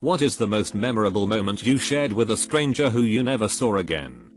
What is the most memorable moment you shared with a stranger who you never saw again?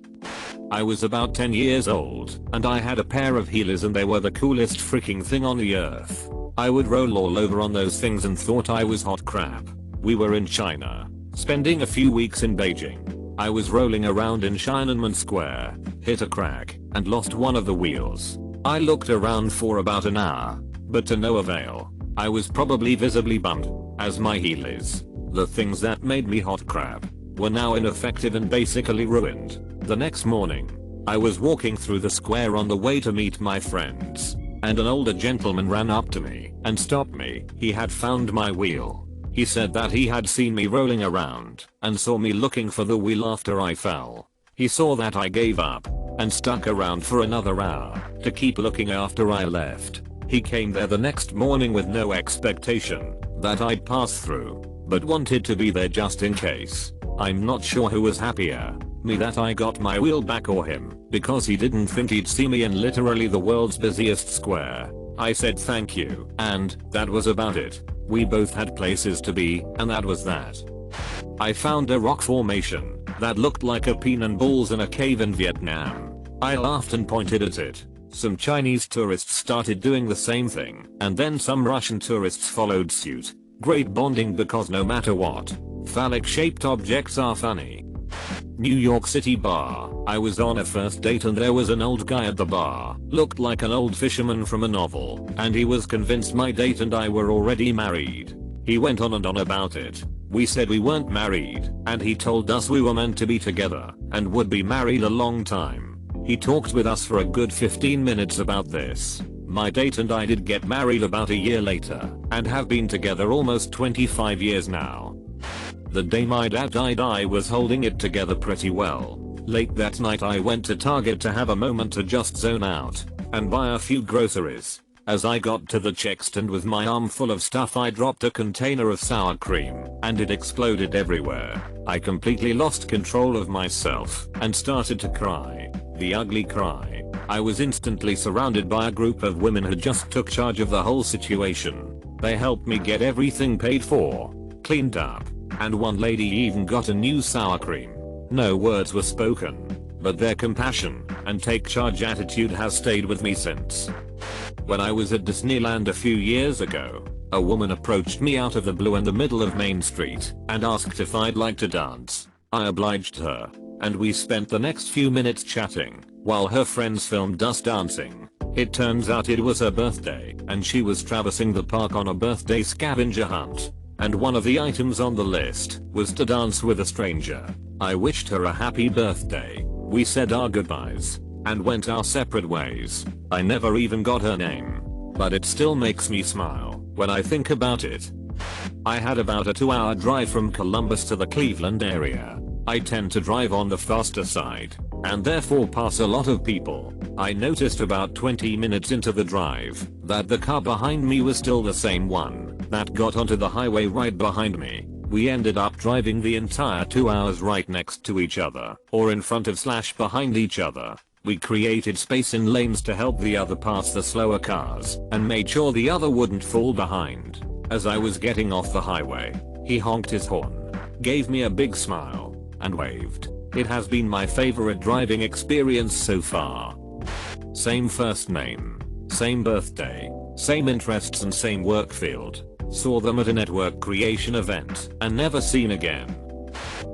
I was about 10 years old, and I had a pair of heelys and they were the coolest freaking thing on the earth. I would roll all over on those things and thought I was hot crap. We were in China, spending a few weeks in Beijing. I was rolling around in Tiananmen Square, hit a crack, and lost one of the wheels. I looked around for about an hour, but to no avail. I was probably visibly bummed, as my heelys, the things that made me hot crap, were now ineffective and basically ruined. The next morning, I was walking through the square on the way to meet my friends, and an older gentleman ran up to me and stopped me. He had found my wheel. He said that he had seen me rolling around and saw me looking for the wheel after I fell. He saw that I gave up and stuck around for another hour to keep looking after I left. He came there the next morning with no expectation that I'd pass through, but wanted to be there just in case. I'm not sure who was happier, me that I got my wheel back or him, because he didn't think he'd see me in literally the world's busiest square. I said thank you, and that was about it. We both had places to be, and that was that. I found a rock formation that looked like a pin and balls in a cave in Vietnam. I laughed and pointed at it. Some Chinese tourists started doing the same thing, and then some Russian tourists followed suit. Great bonding because no matter what, phallic shaped objects are funny. New York City bar. I was on a first date and there was an old guy at the bar. Looked like an old fisherman from a novel, and he was convinced my date and I were already married. He went on and on about it. We said we weren't married, and he told us we were meant to be together and would be married a long time. He talked with us for a good 15 minutes about this. My date and I did get married about a year later and have been together almost 25 years now. The day my dad died I was holding it together pretty well. Late that night I went to Target to have a moment to just zone out and buy a few groceries. As I got to the check stand with my arm full of stuff I dropped a container of sour cream and it exploded everywhere. I completely lost control of myself and started to cry. The ugly cry. I was instantly surrounded by a group of women who just took charge of the whole situation. They helped me get everything paid for, cleaned up, and one lady even got a new sour cream. No words were spoken, but their compassion and take charge attitude has stayed with me since. When I was at Disneyland a few years ago, a woman approached me out of the blue in the middle of Main Street and asked if I'd like to dance. I obliged her, and we spent the next few minutes chatting while her friends filmed us dancing. It turns out it was her birthday and she was traversing the park on a birthday scavenger hunt, and one of the items on the list was to dance with a stranger. I wished her a happy birthday. We said our goodbyes and went our separate ways. I never even got her name, but it still makes me smile when I think about it. I had about a 2-hour drive from Columbus to the Cleveland area. I tend to drive on the faster side and therefore pass a lot of people. I noticed about 20 minutes into the drive that the car behind me was still the same one that got onto the highway right behind me. We ended up driving the entire 2 hours right next to each other, or in front of / behind each other. We created space in lanes to help the other pass the slower cars and made sure the other wouldn't fall behind. As I was getting off the highway, he honked his horn, gave me a big smile, and waved. It has been my favorite driving experience so far. Same first name, same birthday, same interests and same work field. Saw them at a network creation event and never seen again.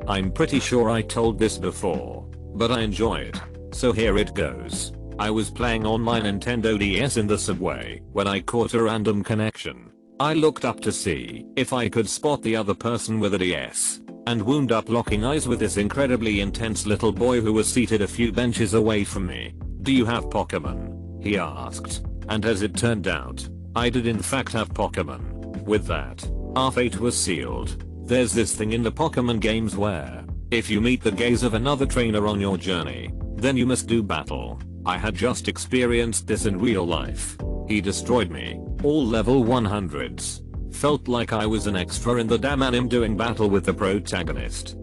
I'm pretty sure I told this before, but I enjoy it, so here it goes. I was playing on my Nintendo DS in the subway when I caught a random connection. I looked up to see if I could spot the other person with a DS, and wound up locking eyes with this incredibly intense little boy who was seated a few benches away from me. "Do you have Pokémon?" he asked, and as it turned out, I did in fact have Pokémon. With that, our fate was sealed. There's this thing in the Pokémon games where, if you meet the gaze of another trainer on your journey, then you must do battle. I had just experienced this in real life. He destroyed me, all level 100s. Felt like I was an extra in the damn anime doing battle with the protagonist.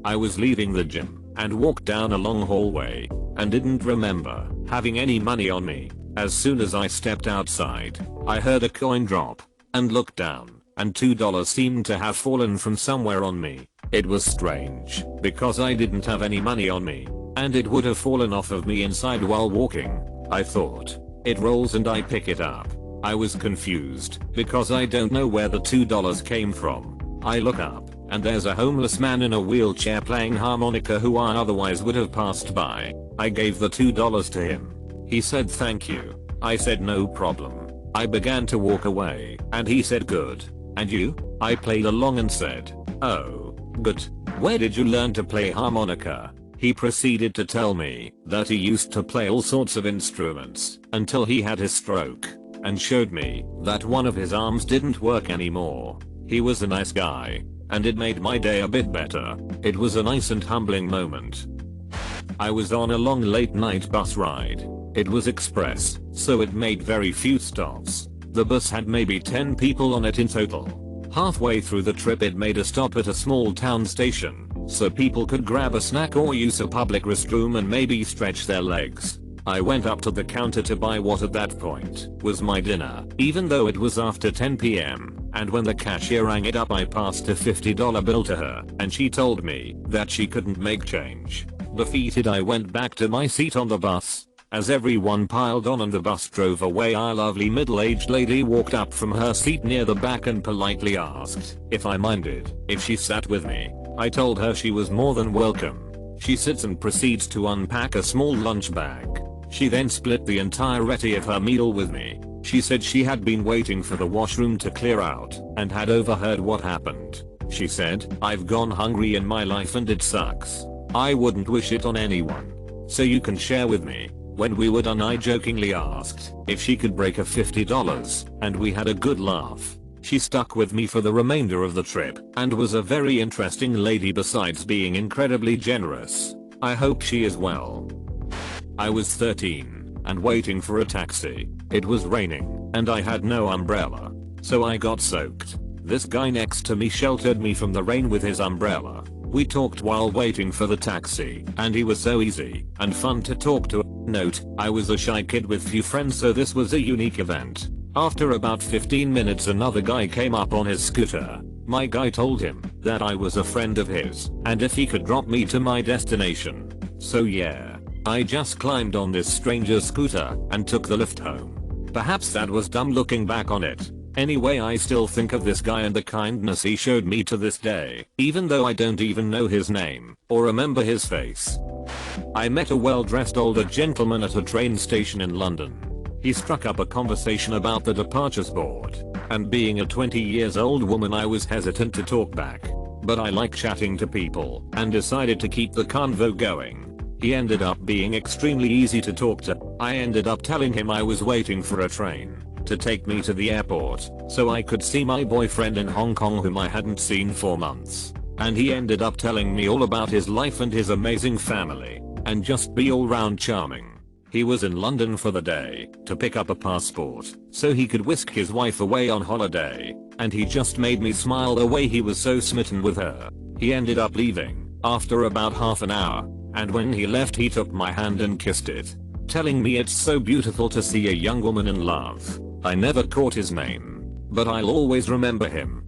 I was leaving the gym and walked down a long hallway and didn't remember having any money on me. As soon as I stepped outside, I heard a coin drop and looked down. and $2 seemed to have fallen from somewhere on me. It was strange, because I didn't have any money on me, and it would have fallen off of me inside while walking. I thought. It rolls and I pick it up. I was confused, because I don't know where the $2 came from. I look up, and there's a homeless man in a wheelchair playing harmonica who I otherwise would have passed by. I gave the $2 to him. He said thank you. I said no problem. I began to walk away, and he said good. And you? I played along and said, oh, good. Where did you learn to play harmonica? He proceeded to tell me that he used to play all sorts of instruments until he had his stroke, and showed me that one of his arms didn't work anymore. He was a nice guy, and it made my day a bit better. It was a nice and humbling moment. I was on a long late night bus ride. It was express, so it made very few stops. The bus had maybe 10 people on it in total. Halfway through the trip it made a stop at a small town station, so people could grab a snack or use a public restroom and maybe stretch their legs. I went up to the counter to buy what at that point was my dinner, even though it was after 10 PM, and when the cashier rang it up I passed a $50 bill to her, and she told me that she couldn't make change. Defeated, I went back to my seat on the bus. As everyone piled on and the bus drove away, a lovely middle-aged lady walked up from her seat near the back and politely asked if I minded if she sat with me. I told her she was more than welcome. She sits and proceeds to unpack a small lunch bag. She then split the entirety of her meal with me. She said she had been waiting for the washroom to clear out and had overheard what happened. She said, I've gone hungry in my life and it sucks. I wouldn't wish it on anyone. So you can share with me. When we were done I jokingly asked if she could break a $50, and we had a good laugh. She stuck with me for the remainder of the trip and was a very interesting lady besides being incredibly generous. I hope she is well. I was 13 and waiting for a taxi. It was raining and I had no umbrella, so I got soaked. This guy next to me sheltered me from the rain with his umbrella. We talked while waiting for the taxi, and he was so easy and fun to talk to. Note, I was a shy kid with few friends, so this was a unique event. After about 15 minutes another guy came up on his scooter. My guy told him that I was a friend of his and if he could drop me to my destination. So yeah, I just climbed on this stranger's scooter and took the lift home. Perhaps that was dumb looking back on it. Anyway, I still think of this guy and the kindness he showed me to this day, even though I don't even know his name or remember his face. I met a well-dressed older gentleman at a train station in London. He struck up a conversation about the departures board, and being a 20 years old woman I was hesitant to talk back. But I like chatting to people and decided to keep the convo going. He ended up being extremely easy to talk to. I ended up telling him I was waiting for a train to take me to the airport so I could see my boyfriend in Hong Kong whom I hadn't seen for months. And he ended up telling me all about his life and his amazing family, and just be all round charming. He was in London for the day to pick up a passport so he could whisk his wife away on holiday, and he just made me smile the way he was so smitten with her. He ended up leaving after about half an hour, and when he left he took my hand and kissed it, telling me it's so beautiful to see a young woman in love. I never caught his name, but I'll always remember him.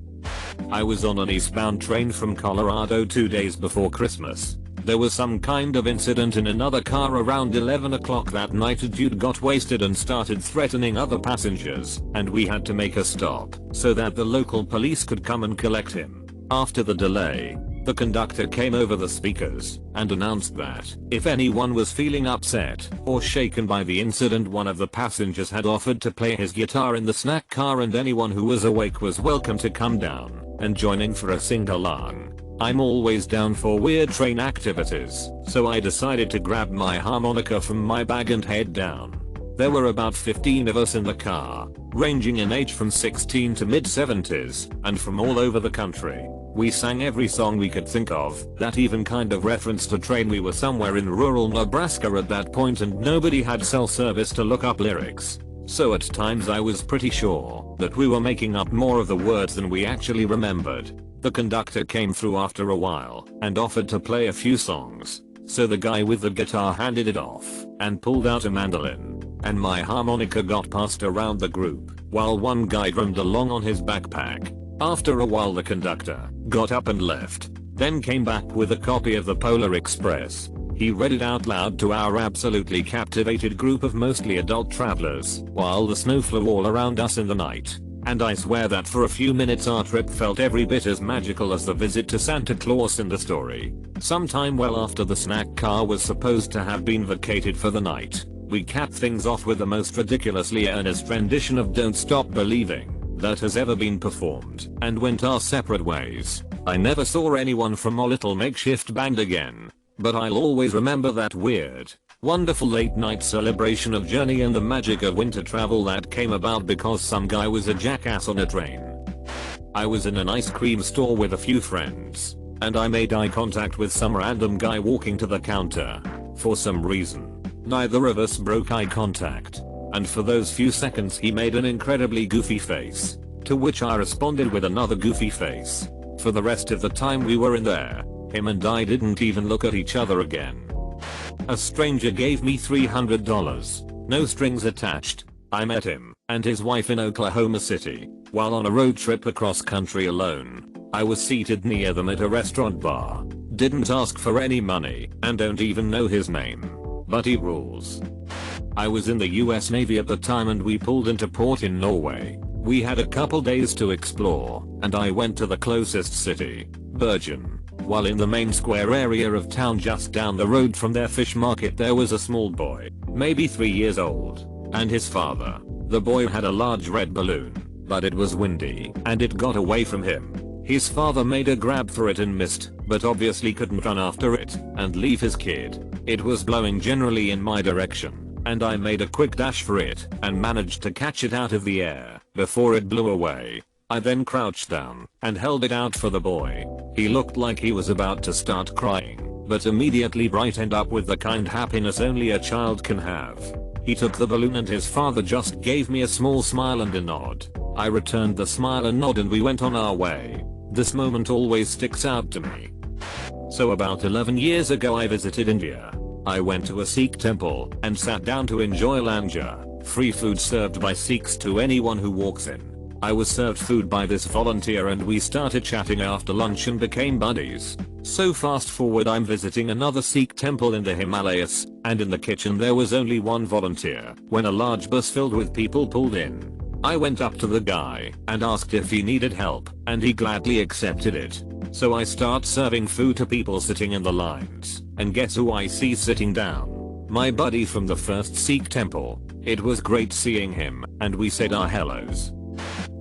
I was on an eastbound train from Colorado 2 days before Christmas. There was some kind of incident in another car around 11 o'clock that night. A dude got wasted and started threatening other passengers, and we had to make a stop so that the local police could come and collect him. After the delay, the conductor came over the speakers and announced that if anyone was feeling upset or shaken by the incident, one of the passengers had offered to play his guitar in the snack car, and anyone who was awake was welcome to come down and join in for a sing-along. I'm always down for weird train activities, so I decided to grab my harmonica from my bag and head down. There were about 15 of us in the car, ranging in age from 16 to mid-70s, and from all over the country. We sang every song we could think of that even kind of referenced a train. We were somewhere in rural Nebraska at that point and nobody had cell service to look up lyrics. So at times I was pretty sure that we were making up more of the words than we actually remembered. The conductor came through after a while and offered to play a few songs. So the guy with the guitar handed it off and pulled out a mandolin, and my harmonica got passed around the group while one guy drummed along on his backpack. After a while the conductor got up and left, then came back with a copy of the Polar Express. He read it out loud to our absolutely captivated group of mostly adult travelers while the snow flew all around us in the night. And I swear that for a few minutes our trip felt every bit as magical as the visit to Santa Claus in the story. Sometime well after the snack car was supposed to have been vacated for the night, we capped things off with the most ridiculously earnest rendition of Don't Stop Believing that has ever been performed, and went our separate ways. I never saw anyone from our little makeshift band again, but I'll always remember that weird, wonderful late night celebration of journey and the magic of winter travel that came about because some guy was a jackass on a train. I was in an ice cream store with a few friends, and I made eye contact with some random guy walking to the counter. For some reason, neither of us broke eye contact, and for those few seconds he made an incredibly goofy face, to which I responded with another goofy face. For the rest of the time we were in there, him and I didn't even look at each other again. A stranger gave me $300, no strings attached. I met him and his wife in Oklahoma City while on a road trip across country alone. I was seated near them at a restaurant bar, didn't ask for any money, and don't even know his name. But he rules. I was in the US Navy at the time and we pulled into port in Norway. We had a couple days to explore, and I went to the closest city, Bergen. While in the main square area of town just down the road from their fish market there was a small boy, maybe 3 years old, and his father. The boy had a large red balloon, but it was windy and it got away from him. His father made a grab for it and missed, but obviously couldn't run after it and leave his kid. It was blowing generally in my direction, and I made a quick dash for it and managed to catch it out of the air before it blew away. I then crouched down and held it out for the boy. He looked like he was about to start crying, but immediately brightened up with the kind happiness only a child can have. He took the balloon and his father just gave me a small smile and a nod. I returned the smile and nod and we went on our way. This moment always sticks out to me. So about 11 years ago I visited India. I went to a Sikh temple and sat down to enjoy langar, free food served by Sikhs to anyone who walks in. I was served food by this volunteer and we started chatting after lunch and became buddies. So fast forward, I'm visiting another Sikh temple in the Himalayas, and in the kitchen there was only one volunteer when a large bus filled with people pulled in. I went up to the guy and asked if he needed help, and he gladly accepted it. So I start serving food to people sitting in the lines, and guess who I see sitting down? My buddy from the first Sikh temple. It was great seeing him, and we said our hellos.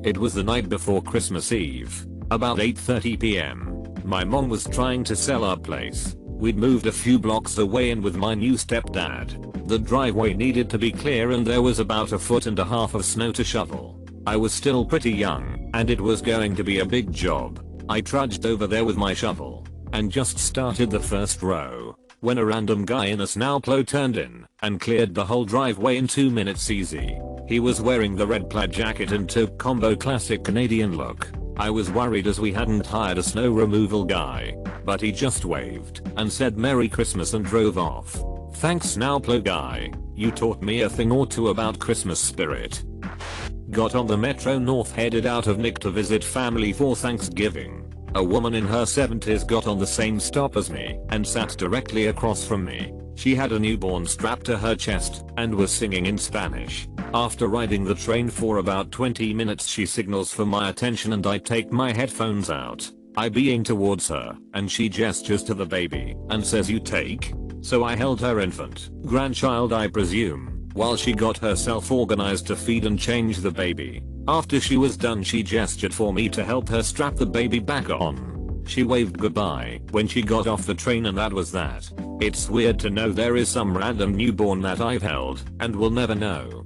It was the night before Christmas Eve, about 8:30 PM. My mom was trying to sell our place. We'd moved a few blocks away in with my new stepdad. The driveway needed to be clear and there was about 1.5 feet of snow to shovel. I was still pretty young, and it was going to be a big job. I trudged over there with my shovel, and just started the first row, when a random guy in a snowplow turned in, and cleared the whole driveway in 2 minutes easy. He was wearing the red plaid jacket and toque combo classic Canadian look. I was worried as we hadn't hired a snow removal guy, but he just waved and said Merry Christmas and drove off. Thanks snowplow guy, you taught me a thing or two about Christmas spirit. Got on the Metro North headed out of Nick to visit family for Thanksgiving. A woman in her 70s got on the same stop as me and sat directly across from me. She had a newborn strapped to her chest and was singing in Spanish. After riding the train for about 20 minutes she signals for my attention and I take my headphones out. I being towards her and she gestures to the baby and says you take. So I held her infant, grandchild I presume, while she got herself organized to feed and change the baby. After she was done she gestured for me to help her strap the baby back on. She waved goodbye when she got off the train and that was that. It's weird to know there is some random newborn that I've held and will never know.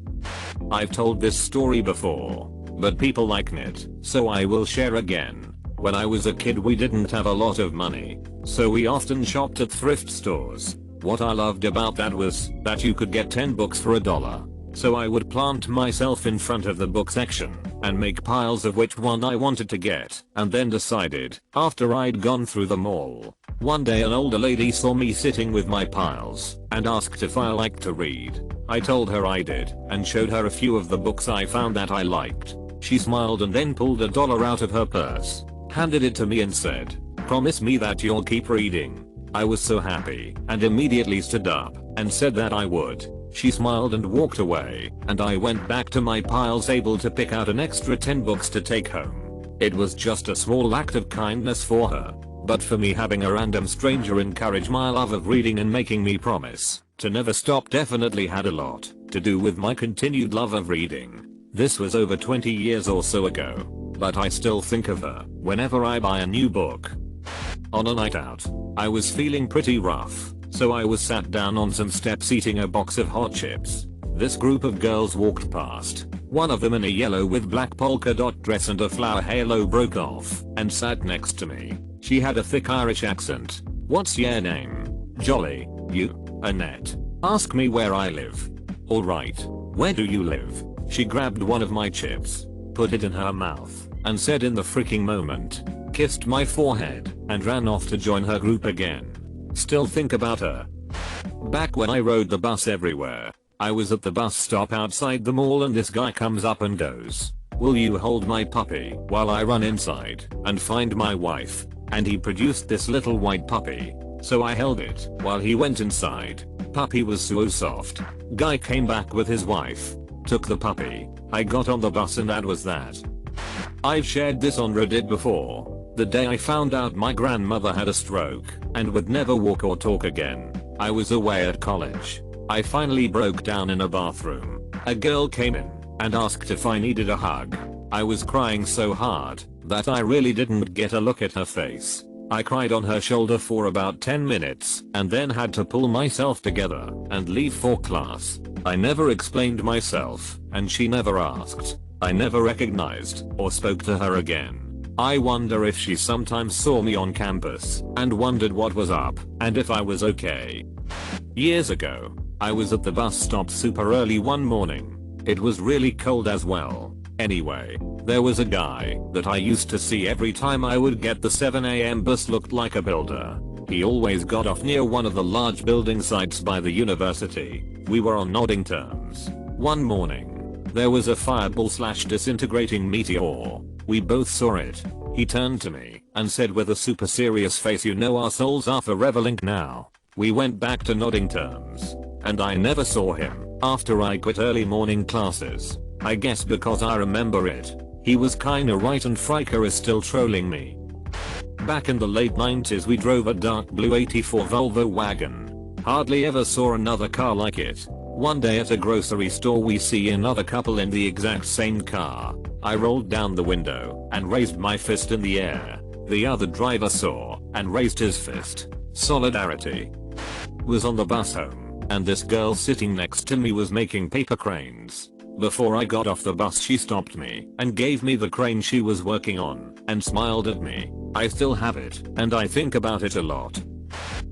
I've told this story before, but people like it, so I will share again. When I was a kid we didn't have a lot of money, so we often shopped at thrift stores. What I loved about that was that you could get 10 books for $1. So I would plant myself in front of the book section and make piles of which one I wanted to get, and then decided after I'd gone through them all. One day an older lady saw me sitting with my piles and asked if I liked to read. I told her I did and showed her a few of the books I found that I liked. She smiled and then pulled $1 out of her purse, handed it to me and said, "Promise me that you'll keep reading." I was so happy and immediately stood up and said that I would. She smiled and walked away, and I went back to my piles able to pick out an extra 10 books to take home. It was just a small act of kindness for her, but for me, having a random stranger encourage my love of reading and making me promise to never stop definitely had a lot to do with my continued love of reading. This was over 20 years or so ago, but I still think of her whenever I buy a new book. On a night out, I was feeling pretty rough, so I was sat down on some steps eating a box of hot chips. This group of girls walked past. One of them in a yellow with black polka dot dress and a flower halo broke off and sat next to me. She had a thick Irish accent. "What's your name?" "Jolly. You?" "Annette." "Ask me where I live." "Alright. Where do you live?" She grabbed one of my chips, put it in her mouth, and said in the freaking moment, kissed my forehead, and ran off to join her group again. Still think about her. Back when I rode the bus everywhere, I was at the bus stop outside the mall and this guy comes up and goes, "Will you hold my puppy while I run inside and find my wife?" And he produced this little white puppy. So I held it while he went inside. Puppy was so soft. Guy came back with his wife, took the puppy. I got on the bus and that was that. I've shared this on Reddit before. The day I found out my grandmother had a stroke and would never walk or talk again. I was away at college. I finally broke down in a bathroom. A girl came in and asked if I needed a hug. I was crying so hard that I really didn't get a look at her face. I cried on her shoulder for about 10 minutes and then had to pull myself together and leave for class. I never explained myself and she never asked. I never recognized or spoke to her again. I wonder if she sometimes saw me on campus and wondered what was up and if I was okay. Years ago, I was at the bus stop super early one morning. It was really cold as well. Anyway, there was a guy that I used to see every time I would get the 7 AM bus. Looked like a builder. He always got off near one of the large building sites by the university. We were on nodding terms. One morning, there was a fireball/disintegrating meteor. We both saw it. He turned to me and said with a super serious face, "You know our souls are forever linked now." We went back to nodding terms, and I never saw him after I quit early morning classes. I guess because I remember it. He was kinda right and Friker is still trolling me. Back in the late 90s we drove a dark blue 84 Volvo wagon. Hardly ever saw another car like it. One day at a grocery store we see another couple in the exact same car. I rolled down the window and raised my fist in the air. The other driver saw and raised his fist. Solidarity. Was on the bus home, and this girl sitting next to me was making paper cranes. Before I got off the bus she stopped me and gave me the crane she was working on and smiled at me. I still have it and I think about it a lot.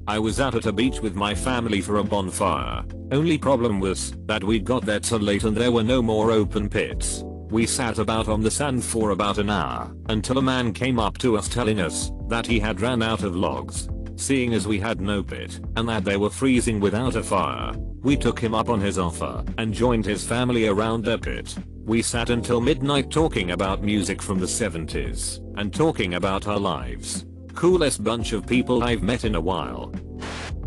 I was out at a beach with my family for a bonfire. Only problem was that we got there so late and there were no more open pits. We sat about on the sand for about an hour until a man came up to us telling us that he had ran out of logs. Seeing as we had no pit and that they were freezing without a fire, we took him up on his offer and joined his family around their pit. We sat until midnight talking about music from the 70s and talking about our lives. Coolest bunch of people I've met in a while.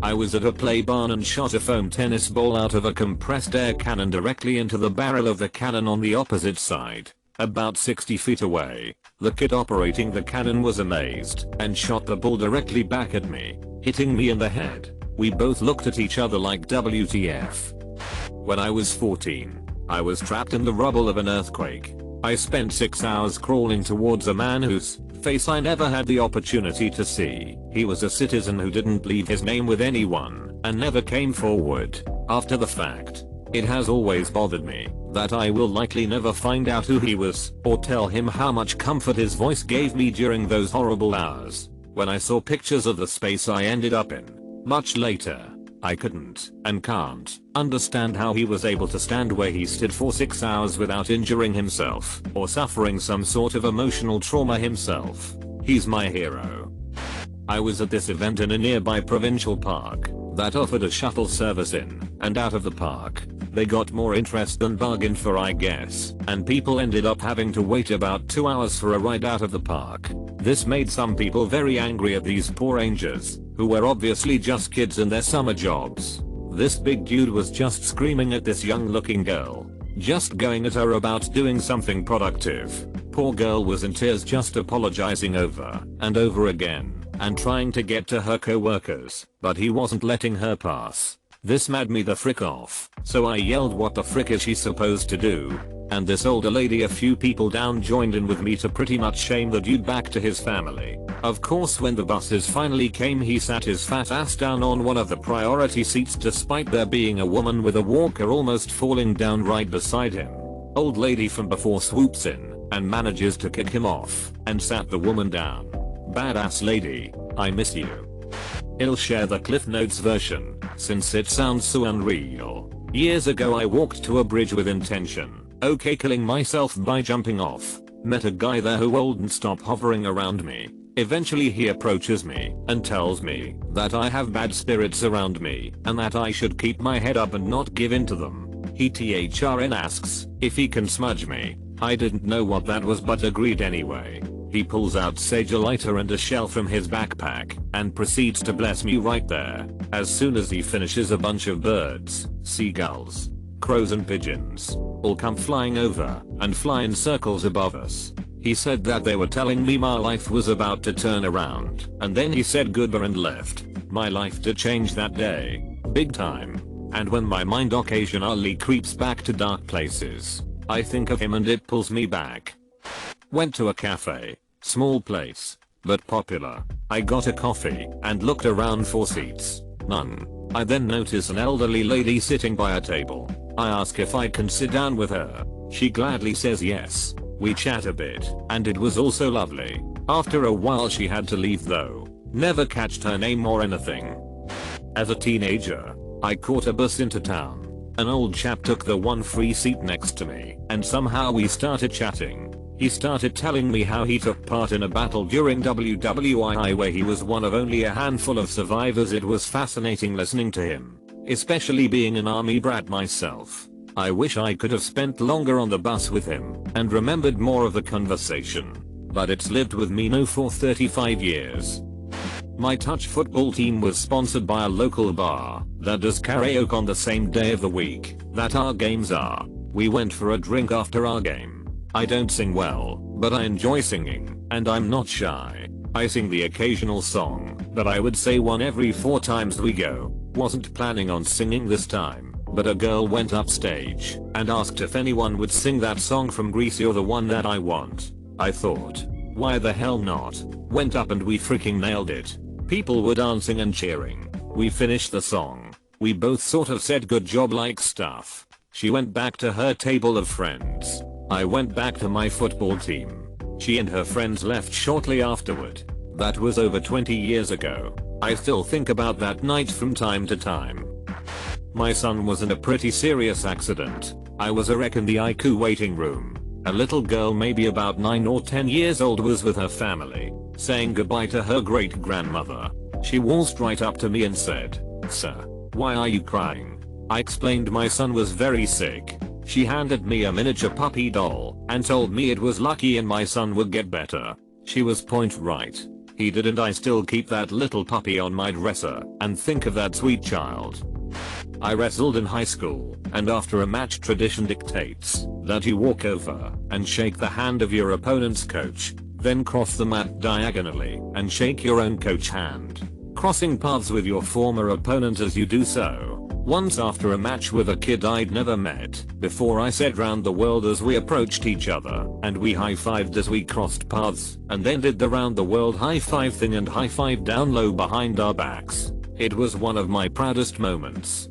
I was at a play barn and shot a foam tennis ball out of a compressed air cannon directly into the barrel of the cannon on the opposite side, about 60 feet away. The kid operating the cannon was amazed and shot the ball directly back at me, hitting me in the head. We both looked at each other like WTF. When I was 14, I was trapped in the rubble of an earthquake. I spent 6 hours crawling towards a man whose face I never had the opportunity to see. He was a citizen who didn't leave his name with anyone and never came forward after the fact. It has always bothered me that I will likely never find out who he was or tell him how much comfort his voice gave me during those horrible hours. When I saw pictures of the space I ended up in much later, I couldn't and can't understand how he was able to stand where he stood for 6 hours without injuring himself or suffering some sort of emotional trauma himself. He's my hero. I was at this event in a nearby provincial park that offered a shuttle service in and out of the park. They got more interest than bargained for, I guess, and people ended up having to wait about 2 hours for a ride out of the park. This made some people very angry at these poor rangers, who were obviously just kids in their summer jobs. This big dude was just screaming at this young looking girl, just going at her about doing something productive. Poor girl was in tears, just apologizing over and over again and trying to get to her co-workers, but he wasn't letting her pass. This mad me the frick off, so I yelled, what the frick is she supposed to do? And this older lady a few people down joined in with me to pretty much shame the dude back to his family. Of course, when the buses finally came, he sat his fat ass down on one of the priority seats despite there being a woman with a walker almost falling down right beside him. Old lady from before swoops in and manages to kick him off and sat the woman down. Badass lady, I miss you. I'll share the Cliff Notes version, since it sounds so unreal. Years ago I walked to a bridge with intention, okay, killing myself by jumping off. Met a guy there who wouldn't stop hovering around me. Eventually he approaches me and tells me that I have bad spirits around me and that I should keep my head up and not give in to them. He THRN asks if he can smudge me. I didn't know what that was but agreed anyway. He pulls out sage, a lighter and a shell from his backpack and proceeds to bless me right there. As soon as he finishes, a bunch of birds, seagulls, crows and pigeons all come flying over and fly in circles above us. He said that they were telling me my life was about to turn around, and then he said goodbye and left. My life did change that day, big time. And when my mind occasionally creeps back to dark places, I think of him and it pulls me back. Went to a cafe, small place, but popular. I got a coffee and looked around for seats. None. I then notice an elderly lady sitting by a table. I ask if I can sit down with her. She gladly says yes. We chat a bit, and it was also lovely. After a while she had to leave though. Never catched her name or anything. As a teenager, I caught a bus into town. An old chap took the one free seat next to me, and somehow we started chatting. He started telling me how he took part in a battle during WWII where he was one of only a handful of survivors. It was fascinating listening to him, especially being an army brat myself. I wish I could have spent longer on the bus with him and remembered more of the conversation, but it's lived with me now for 35 years. My touch football team was sponsored by a local bar that does karaoke on the same day of the week that our games are. We went for a drink after our game. I don't sing well, but I enjoy singing, and I'm not shy. I sing the occasional song, but I would say one every 4 times we go. Wasn't planning on singing this time, but a girl went upstage and asked if anyone would sing that song from Greasy or the one that I want. I thought, why the hell not? Went up and we freaking nailed it. People were dancing and cheering. We finished the song. We both sort of said good job like stuff. She went back to her table of friends. I went back to my football team. She and her friends left shortly afterward. That was over 20 years ago. I still think about that night from time to time. My son was in a pretty serious accident. I was a wreck in the ICU waiting room. A little girl maybe about 9 or 10 years old was with her family, saying goodbye to her great grandmother. She waltzed right up to me and said, "Sir, why are you crying?" I explained my son was very sick. She handed me a miniature puppy doll and told me it was lucky and my son would get better. She was point right. He did, and I still keep that little puppy on my dresser and think of that sweet child. I wrestled in high school, and after a match, tradition dictates that you walk over and shake the hand of your opponent's coach, then cross the mat diagonally and shake your own coach hand, crossing paths with your former opponent as you do so. Once after a match with a kid I'd never met before, I said round the world as we approached each other, and we high-fived as we crossed paths, and then did the round the world high-five thing and high-five down low behind our backs. It was one of my proudest moments.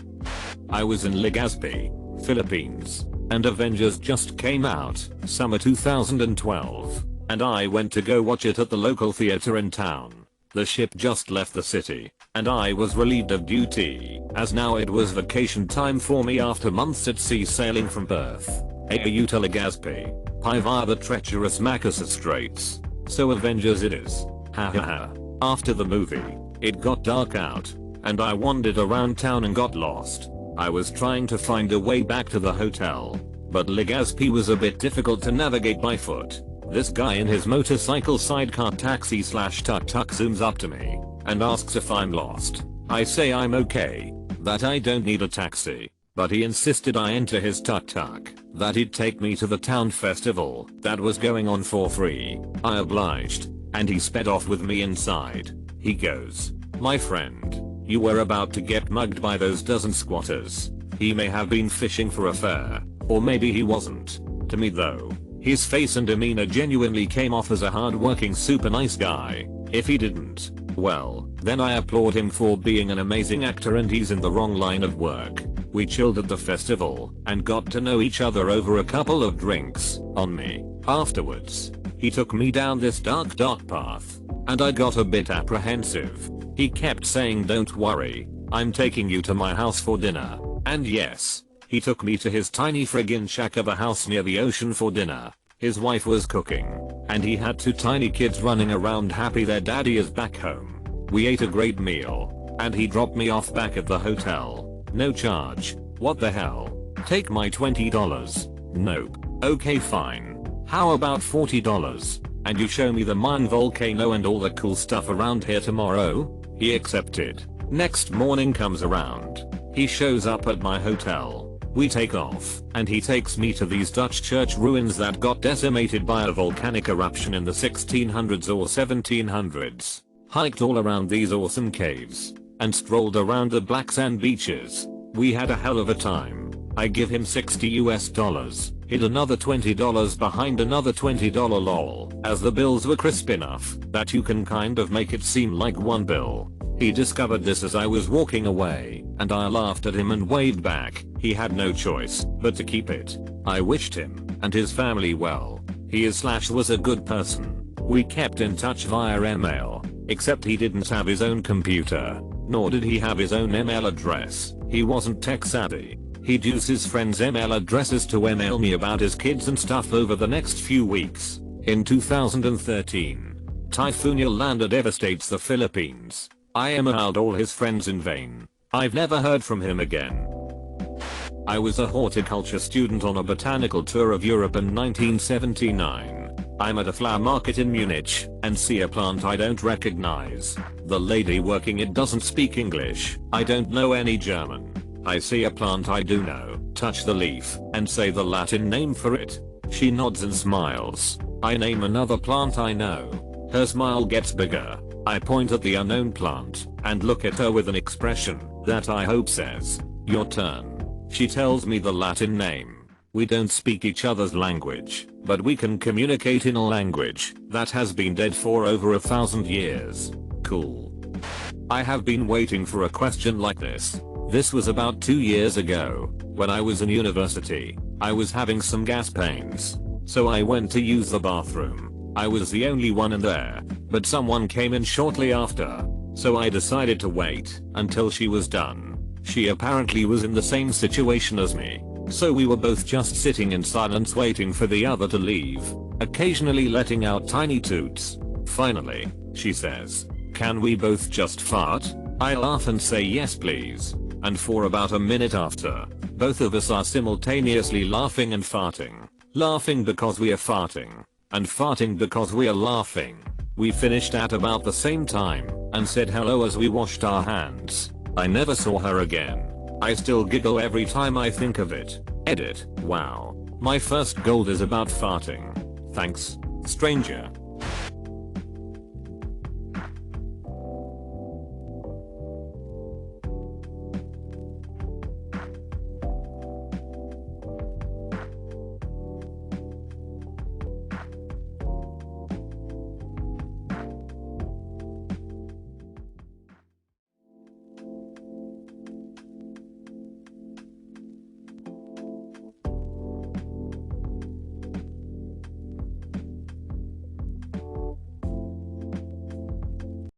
I was in Legazpi, Philippines, and Avengers just came out, summer 2012, and I went to go watch it at the local theater in town. The ship just left the city, and I was relieved of duty, as now it was vacation time for me after months at sea sailing from Perth, AU to Legazpi, Pi via the treacherous Makassar Straits. So Avengers it is. Ha ha ha. After the movie, it got dark out, and I wandered around town and got lost. I was trying to find a way back to the hotel, but Legazpi was a bit difficult to navigate by foot. This guy in his motorcycle sidecar taxi slash tuk-tuk zooms up to me and asks if I'm lost. I say I'm okay, that I don't need a taxi, but he insisted I enter his tuk-tuk, that he'd take me to the town festival that was going on for free. I obliged, and he sped off with me inside. He goes, "My friend, you were about to get mugged by those dozen squatters. He may have been fishing for a fare, or maybe he wasn't. To me though, his face and demeanor genuinely came off as a hard-working super nice guy. If he didn't, well, then I applaud him for being an amazing actor and he's in the wrong line of work." We chilled at the festival and got to know each other over a couple of drinks on me. Afterwards, he took me down this dark path, and I got a bit apprehensive. He kept saying, "Don't worry, I'm taking you to my house for dinner." And yes, he took me to his tiny friggin' shack of a house near the ocean for dinner. His wife was cooking, and he had 2 tiny kids running around happy their daddy is back home. We ate a great meal, and he dropped me off back at the hotel. No charge. What the hell? Take my $20. Nope. Okay fine. How about $40? And you show me the Mayan volcano and all the cool stuff around here tomorrow? He accepted. Next morning comes around. He shows up at my hotel. We take off, and he takes me to these Dutch church ruins that got decimated by a volcanic eruption in the 1600s or 1700s. Hiked all around these awesome caves, and strolled around the black sand beaches. We had a hell of a time. I give him $60, hid another $20 behind another $20 lol, as the bills were crisp enough that you can kind of make it seem like one bill. He discovered this as I was walking away, and I laughed at him and waved back. He had no choice but to keep it. I wished him and his family well. He was a good person. We kept in touch via email, except he didn't have his own computer, nor did he have his own email address. He wasn't tech savvy. He'd use his friends' email addresses to email me about his kids and stuff over the next few weeks. In 2013, Typhoon Yolanda devastates the Philippines. I emailed all his friends in vain. I've never heard from him again. I was a horticulture student on a botanical tour of Europe in 1979. I'm at a flower market in Munich and see a plant I don't recognize. The lady working it doesn't speak English. I don't know any German. I see a plant I do know, touch the leaf, and say the Latin name for it. She nods and smiles. I name another plant I know. Her smile gets bigger. I point at the unknown plant and look at her with an expression that I hope says, "Your turn." She tells me the Latin name. We don't speak each other's language, but we can communicate in a language that has been dead for over 1,000 years. Cool. I have been waiting for a question like this. This was about 2 years ago, when I was in university. I was having some gas pains, so I went to use the bathroom. I was the only one in there, but someone came in shortly after, so I decided to wait until she was done. She apparently was in the same situation as me, so we were both just sitting in silence waiting for the other to leave, occasionally letting out tiny toots. Finally, she says, "Can we both just fart?" I laugh and say yes please, and for about a minute after, both of us are simultaneously laughing and farting. Laughing because we are farting, and farting because we are laughing. We finished at about the same time, and said hello as we washed our hands. I never saw her again. I still giggle every time I think of it. Edit. Wow. My first gold is about farting. Thanks, stranger.